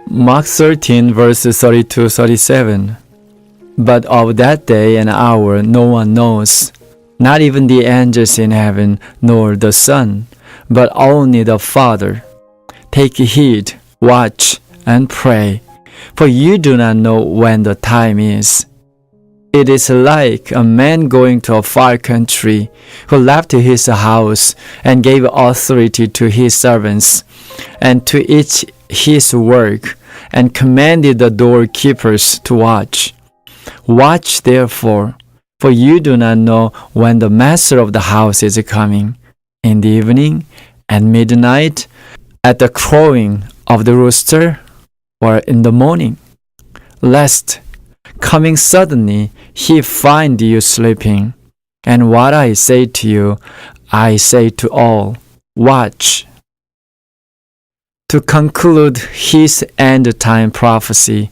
Mark 13, verses 32-37. But of that day and hour no one knows, not even the angels in heaven, nor the Son, but only the Father. Take heed, watch, and pray, for you do not know when the time is. It is like a man going to a far country, who left his house and gave authority to his servants, and to each his work, and commanded the doorkeepers to watch. Watch therefore, for you do not know when the master of the house is coming, in the evening, at midnight, at the crowing of the rooster, or in the morning, lest, coming suddenly, he find you sleeping. And what I say to you, I say to all, watch. To conclude his end-time prophecy,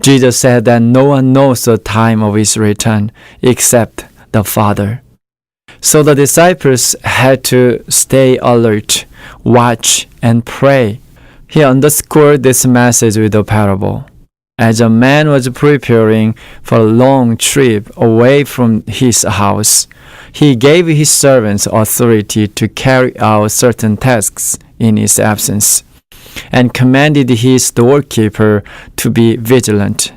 Jesus said that no one knows the time of his return except the Father. So the disciples had to stay alert, watch, and pray. He underscored this message with a parable. As a man was preparing for a long trip away from his house, he gave his servants authority to carry out certain tasks in his absence, and commanded his doorkeeper to be vigilant.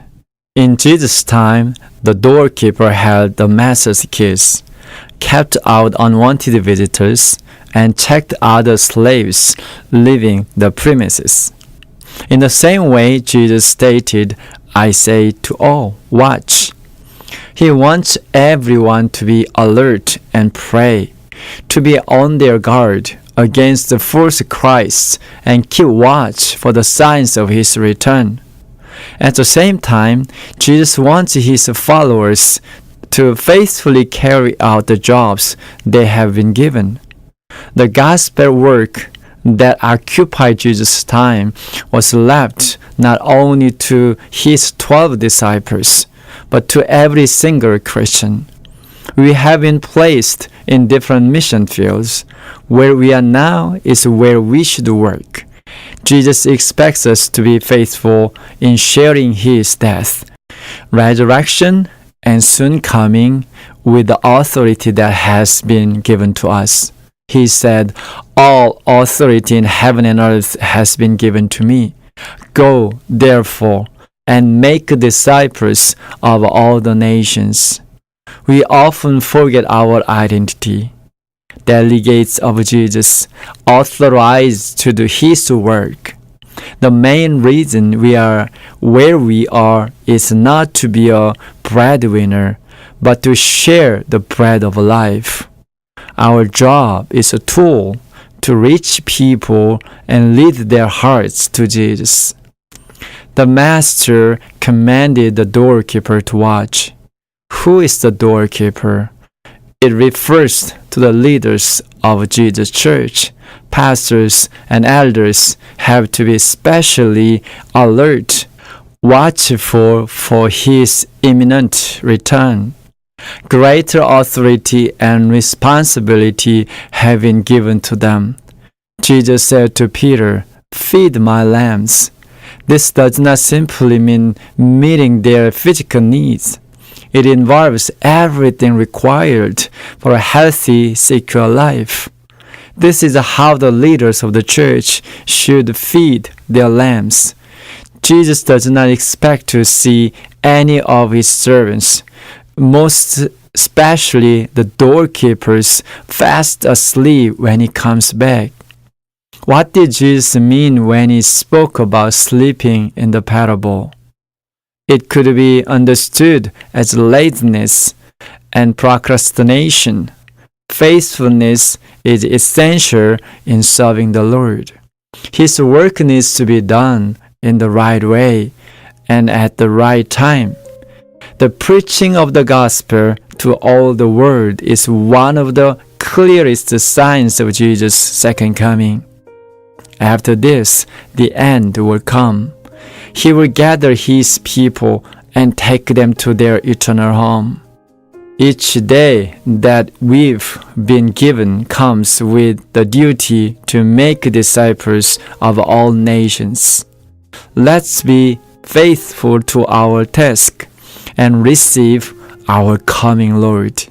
In Jesus' time, the doorkeeper held the master's keys, kept out unwanted visitors, and checked other slaves leaving the premises. In the same way, Jesus stated, I say to all, watch. He wants everyone to be alert and pray, to be on their guard against the false Christ, and keep watch for the signs of his return. At the same time, Jesus wants his followers to faithfully carry out the jobs they have been given. The gospel work that occupied Jesus' time was left not only to his 12 disciples, but to every single Christian. We have been placed in different mission fields. Where we are now is where we should work. Jesus expects us to be faithful in sharing his death, resurrection, and soon coming with the authority that has been given to us. He said, all authority in heaven and earth has been given to me. Go, therefore, and make disciples of all the nations. We often forget our identity. Delegates of Jesus, authorized to do his work. The main reason we are where we are is not to be a breadwinner, but to share the bread of life. Our job is a tool to reach people and lead their hearts to Jesus. The master commanded the doorkeeper to watch. Who is the doorkeeper? It refers to the leaders of Jesus' church. Pastors and elders have to be especially alert, watchful for his imminent return. Greater authority and responsibility have been given to them. Jesus said to Peter, feed my lambs. This does not simply mean meeting their physical needs. It involves everything required for a healthy, secure life. This is how the leaders of the church should feed their lambs. Jesus does not expect to see any of his servants, most especially the doorkeepers, fast asleep when he comes back. What did Jesus mean when he spoke about sleeping in the parable? It could be understood as laziness and procrastination. Faithfulness is essential in serving the Lord. His work needs to be done in the right way and at the right time. The preaching of the gospel to all the world is one of the clearest signs of Jesus' second coming. After this, the end will come. He will gather his people and take them to their eternal home. Each day that we've been given comes with the duty to make disciples of all nations. Let's be faithful to our task and receive our coming Lord.